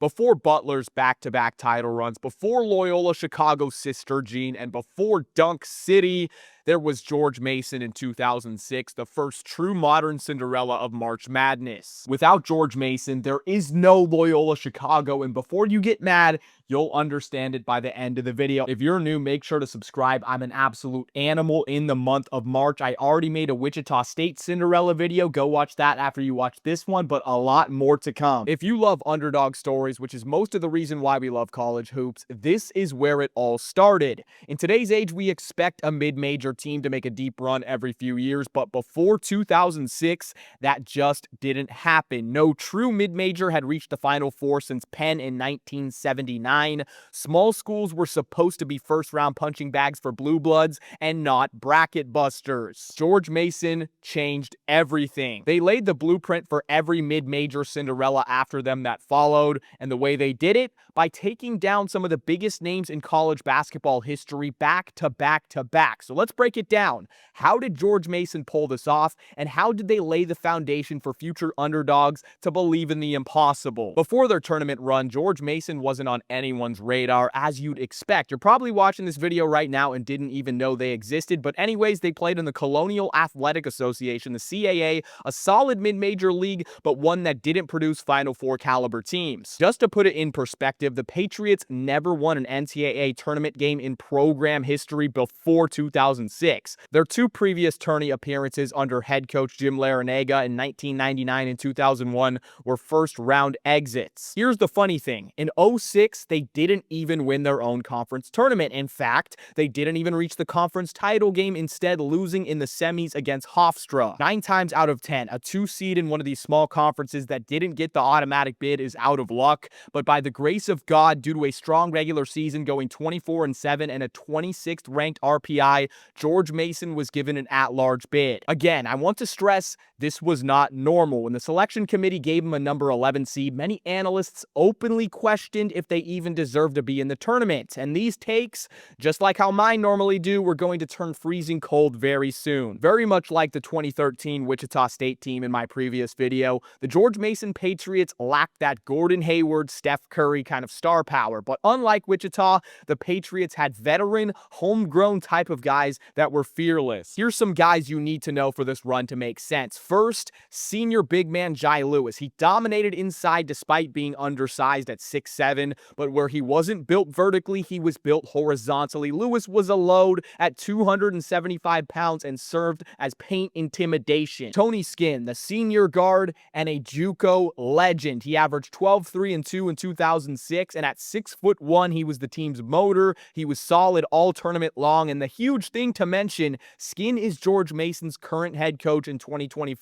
Before Butler's back-to-back title runs, before Loyola Chicago's Sister Jean, and before Dunk City, there was George Mason in 2006, the first true modern Cinderella of March Madness. Without George Mason, there is no Loyola Chicago, and before you get mad, you'll understand it by the end of the video. If you're new, make sure to subscribe. I'm an absolute animal in the month of March. I already made a Wichita State Cinderella video. Go watch that after you watch this one, but a lot more to come. If you love underdog stories, which is most of the reason why we love college hoops, this is where it all started. In today's age, we expect a mid-major team to make a deep run every few years, but before 2006, that just didn't happen. No true mid-major had reached the Final Four since Penn in 1979. Small schools were supposed to be first-round punching bags for blue bloods and not bracket busters. George Mason changed everything. They laid the blueprint for every mid-major Cinderella after them that followed, and the way they did it? By taking down some of the biggest names in college basketball history back to back to back. So let's break it down. How did George Mason pull this off, and how did they lay the foundation for future underdogs to believe in the impossible? Before their tournament run, George Mason wasn't on anyone's radar, as you'd expect. You're probably watching this video right now and didn't even know they existed, but anyways, they played in the Colonial Athletic Association, the CAA, a solid mid-major league, but one that didn't produce Final Four caliber teams. Just to put it in perspective, the Patriots never won an NCAA tournament game in program history before 2006. Their two previous tourney appearances under head coach Jim Larinaga in 1999 and 2001 were first-round exits. Here's the funny thing. In 2006, they didn't even win their own conference tournament. In fact, they didn't even reach the conference title game, instead losing in the semis against Hofstra. 9 times out of 10, a 2 seed in one of these small conferences that didn't get the automatic bid is out of luck, but by the grace of God, due to a strong regular season going 24-7 and a 26th ranked RPI, George Mason was given an at-large bid. Again, I want to stress this was not normal. When the selection committee gave him a number 11 seed, many analysts openly questioned if they even deserved to be in the tournament. And these takes, just like how mine normally do, were going to turn freezing cold very soon. Very much like the 2013 Wichita State team in my previous video, the George Mason Patriots lacked that Gordon Hayward, Steph Curry kind of star power. But unlike Wichita, the Patriots had veteran, homegrown type of guys that were fearless. Here's some guys you need to know for this run to make sense. First, senior big man Jai Lewis. He dominated inside despite being undersized at 6'7", but where he wasn't built vertically, he was built horizontally. Lewis was a load at 275 pounds and served as paint intimidation. Tony Skinn, the senior guard and a JUCO legend. He averaged 12, 3, and 2 in 2006, and at 6'1", he was the team's motor. He was solid all tournament long, and the huge thing to mention, Skinn is George Mason's current head coach in 2025.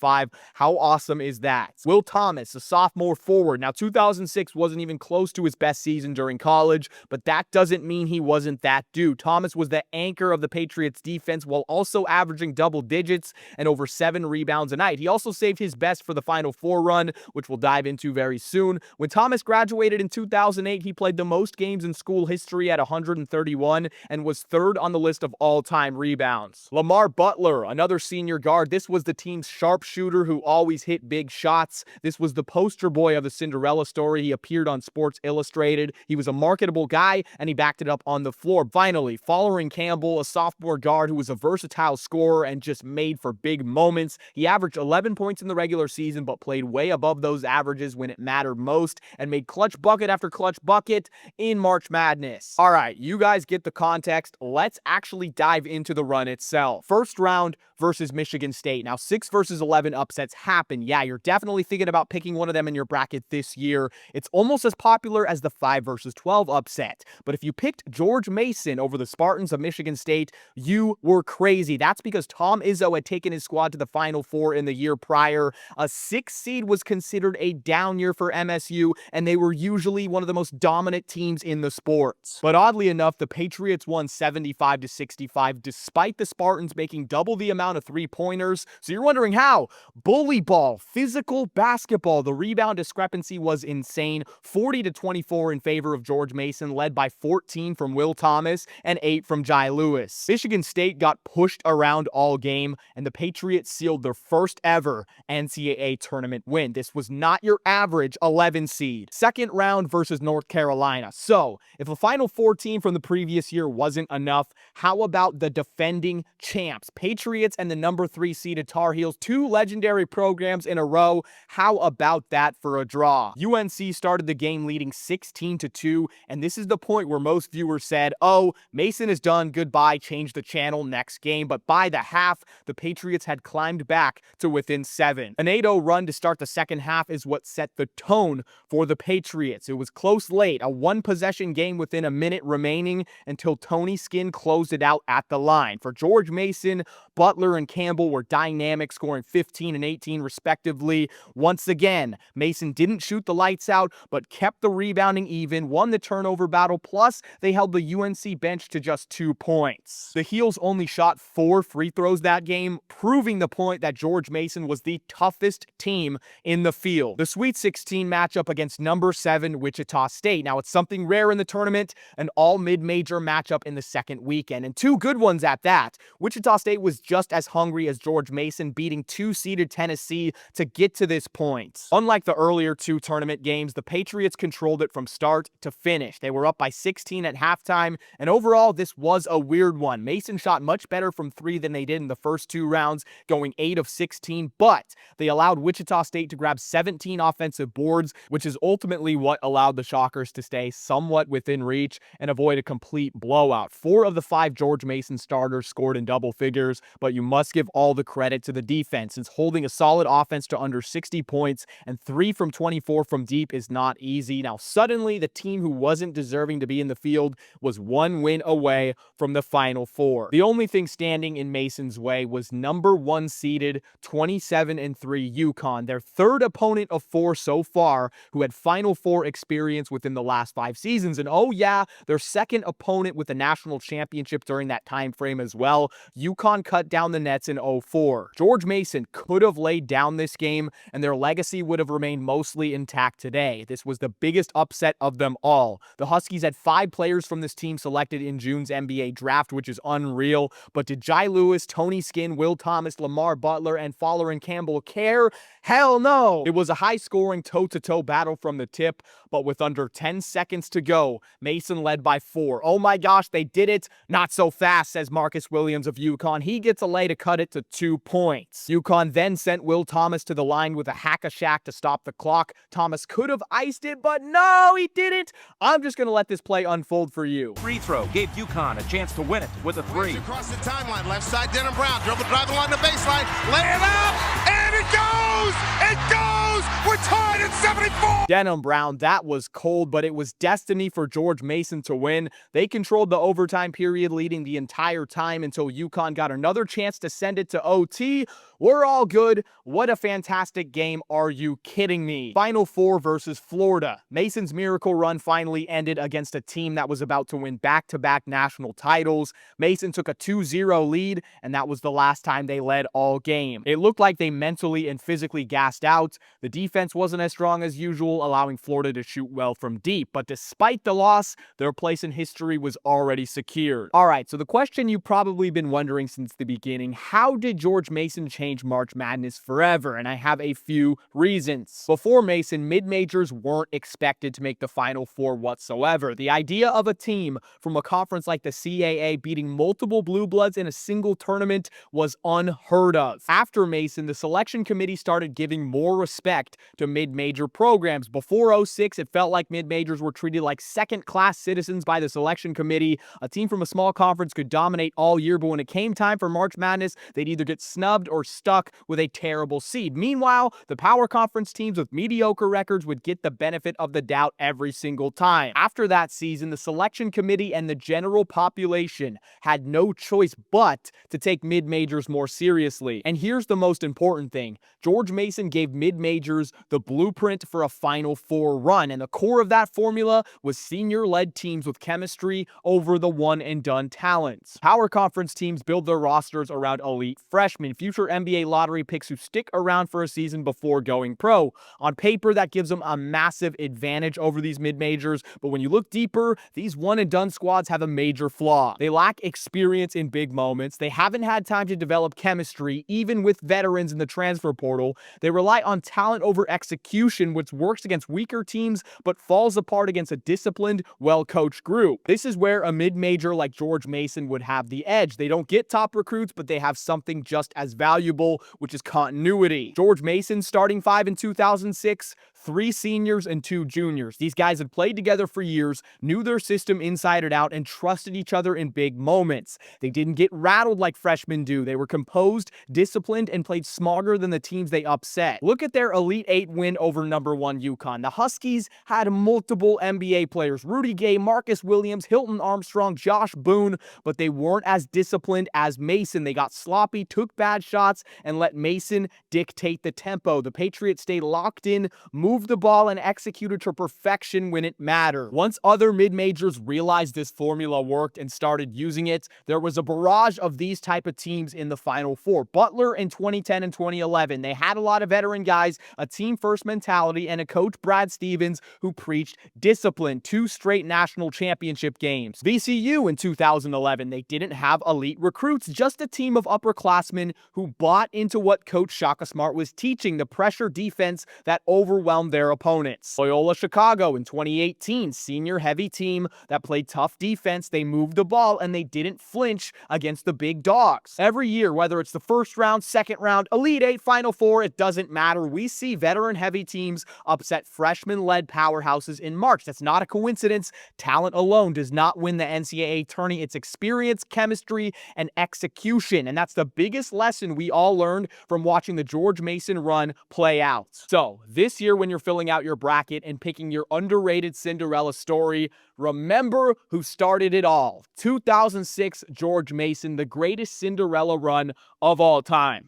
How awesome is that? Will Thomas, a sophomore forward. Now, 2006 wasn't even close to his best season during college, but that doesn't mean he wasn't that dude. Thomas was the anchor of the Patriots defense while also averaging double digits and over 7 rebounds a night. He also saved his best for the Final Four run, which we'll dive into very soon. When Thomas graduated in 2008, he played the most games in school history at 131 and was third on the list of all-time rebounds. Lamar Butler, another senior guard. This was the team's sharpshooter who always hit big shots. This was the poster boy of the Cinderella story. He appeared on Sports Illustrated. He was a marketable guy, and he backed it up on the floor. Finally, Follering Campbell, a sophomore guard who was a versatile scorer and just made for big moments. He averaged 11 points in the regular season, but played way above those averages when it mattered most, and made clutch bucket after clutch bucket in March Madness. All right, you guys get the context. Let's actually dive into the run itself. First round versus Michigan State. Now, 6 versus 11 upsets happen. Yeah, you're definitely thinking about picking one of them in your bracket this year. It's almost as popular as the 5 versus 12 upset. But if you picked George Mason over the Spartans of Michigan State, you were crazy. That's because Tom Izzo had taken his squad to the Final Four in the year prior. A 6 seed was considered a down year for MSU, and they were usually one of the most dominant teams in the sports. But oddly enough, the Patriots won 75-65 despite the Spartans making double the amount amount of three-pointers. So you're wondering how? Bully ball, physical basketball. The rebound discrepancy was insane. 40-24 in favor of George Mason, led by 14 from Will Thomas and 8 from Jai Lewis. Michigan State got pushed around all game, and the Patriots sealed their first ever NCAA tournament win. This was not your average 11 seed. Second round versus North Carolina. So, if a Final Four team from the previous year wasn't enough, how about the defending champs? Patriots and the number 3 seeded Tar Heels, 2 legendary programs in a row. How about that for a draw? UNC started the game leading 16-2, and this is the point where most viewers said, oh, Mason is done, goodbye, change the channel, next game. But by the half, the Patriots had climbed back to within 7. An 8-0 run to start the second half is what set the tone for the Patriots. It was close late, a one-possession game within a minute remaining until Tony Skinn closed it out at the line. For George Mason, Butler and Campbell were dynamic, scoring 15 and 18 respectively. Once again, Mason didn't shoot the lights out, but kept the rebounding even, won the turnover battle, plus they held the UNC bench to just 2 points. The Heels only shot 4 free throws that game, proving the point that George Mason was the toughest team in the field. The Sweet 16 matchup against number 7 Wichita State. Now, it's something rare in the tournament, an all mid-major matchup in the second weekend, and 2 good ones at that. Wichita State was just as hungry as George Mason, beating 2-seeded Tennessee to get to this point. Unlike the earlier 2 tournament games, the Patriots controlled it from start to finish. They were up by 16 at halftime, and overall, this was a weird one. Mason shot much better from 3 than they did in the first 2 rounds, going 8 of 16, but they allowed Wichita State to grab 17 offensive boards, which is ultimately what allowed the Shockers to stay somewhat within reach and avoid a complete blowout. 4 of the 5 George Mason starters scored in double figures, but you must give all the credit to the defense, since holding a solid offense to under 60 points and 3 from 24 from deep is not easy. Now, suddenly, the team who wasn't deserving to be in the field was 1 win away from the Final Four. The only thing standing in Mason's way was number 1 seeded 27-3 UConn, their 3rd opponent of 4 so far, who had Final Four experience within the last 5 seasons. And oh yeah, their 2nd opponent with a national championship during that time frame as well. UConn cut down the nets in 04. George Mason could have laid down this game, and their legacy would have remained mostly intact today. This was the biggest upset of them all. The Huskies had 5 players from this team selected in June's NBA draft, which is unreal. But did Jai Lewis, Tony Skinn, Will Thomas, Lamar Butler, and Fowler and Campbell care? Hell no! It was a high-scoring toe-to-toe battle from the tip, but with under 10 seconds to go, Mason led by 4. Oh my gosh, they did it. Not so fast, says Marcus Williams of UConn. He gets a lay to cut it to 2 points. UConn then sent Will Thomas to the line with a hack-a-shack to stop the clock. Thomas could have iced it, but no, he didn't. I'm just going to let this play unfold for you. Free throw gave UConn a chance to win it with a 3. Across the timeline, left side, Denham Brown, dribble drive along the baseline, lay it up, and it goes! It goes! We're tied at 74! Denham Brown, that was cold, but it was destiny for George Mason to win. They controlled the overtime period, leading the entire time until UConn got another chance to send it to OT. We're all good. What a fantastic game. Are you kidding me? Final Four versus Florida. Mason's miracle run finally ended against a team that was about to win back-to-back national titles. Mason took a 2-0 lead, and that was the last time they led all game. It looked like they mentally and physically gassed out. The defense wasn't as strong as usual, allowing Florida to shoot well from deep. But despite the loss, their place in history was already secured. All right, so the question you've probably been wondering since the beginning, how did George Mason change March Madness forever? And I have a few reasons. Before Mason, mid-majors weren't expected to make the Final Four whatsoever. The idea of a team from a conference like the CAA beating multiple blue bloods in a single tournament was unheard of. After Mason, the selection committee started giving more respect to mid-major programs. Before 06, it felt like mid-majors were treated like second-class citizens by the selection committee. A team from a small conference could dominate all year, but when it came time for March Madness, they'd either get snubbed or stuck with a terrible seed. Meanwhile, the power conference teams with mediocre records would get the benefit of the doubt every single time. After that season, the selection committee and the general population had no choice but to take mid-majors more seriously. And here's the most important thing. George Mason gave mid-majors mid-majors the blueprint for a Final Four run, and the core of that formula was senior-led teams with chemistry over the one-and-done talents. Power conference teams build their rosters around elite freshmen, future NBA lottery picks who stick around for a season before going pro. On paper, that gives them a massive advantage over these mid-majors, but when you look deeper, these one-and-done squads have a major flaw. They lack experience in big moments. They haven't had time to develop chemistry, even with veterans in the transfer portal. They rely on talent over execution, which works against weaker teams, but falls apart against a disciplined, well-coached group. This is where a mid-major like George Mason would have the edge. They don't get top recruits, but they have something just as valuable, which is continuity. George Mason's starting five in 2006, 3 seniors and 2 juniors. These guys had played together for years, knew their system inside and out, and trusted each other in big moments. They didn't get rattled like freshmen do. They were composed, disciplined, and played smarter than the teams they upset. Look at their Elite 8 win over #1 UConn. The Huskies had multiple NBA players: Rudy Gay, Marcus Williams, Hilton Armstrong, Josh Boone, but they weren't as disciplined as Mason. They got sloppy, took bad shots, and let Mason dictate the tempo. The Patriots stayed locked in, moved the ball, and executed to perfection when it mattered. Once other mid-majors realized this formula worked and started using it, there was a barrage of these type of teams in the Final Four. Butler in 2010 and 2011. They had a lot of veteran guys, a team-first mentality, and a coach, Brad Stevens, who preached discipline. 2 straight national championship games. VCU in 2011. They didn't have elite recruits, just a team of upperclassmen who bought into what Coach Shaka Smart was teaching, the pressure defense that overwhelmed their opponents. Loyola Chicago in 2018, senior-heavy team that played tough defense. They moved the ball, and they didn't flinch against the big dogs. Every year, whether it's the first round, second round, Elite 8, Final Four, it doesn't matter. We see veteran-heavy teams upset freshman-led powerhouses in March. That's not a coincidence. Talent alone does not win the NCAA tourney. It's experience, chemistry, and execution, and that's the biggest lesson we all learned from watching the George Mason run play out. So, this year when you're filling out your bracket and picking your underrated Cinderella story, remember who started it all. 2006 George Mason, the greatest Cinderella run of all time.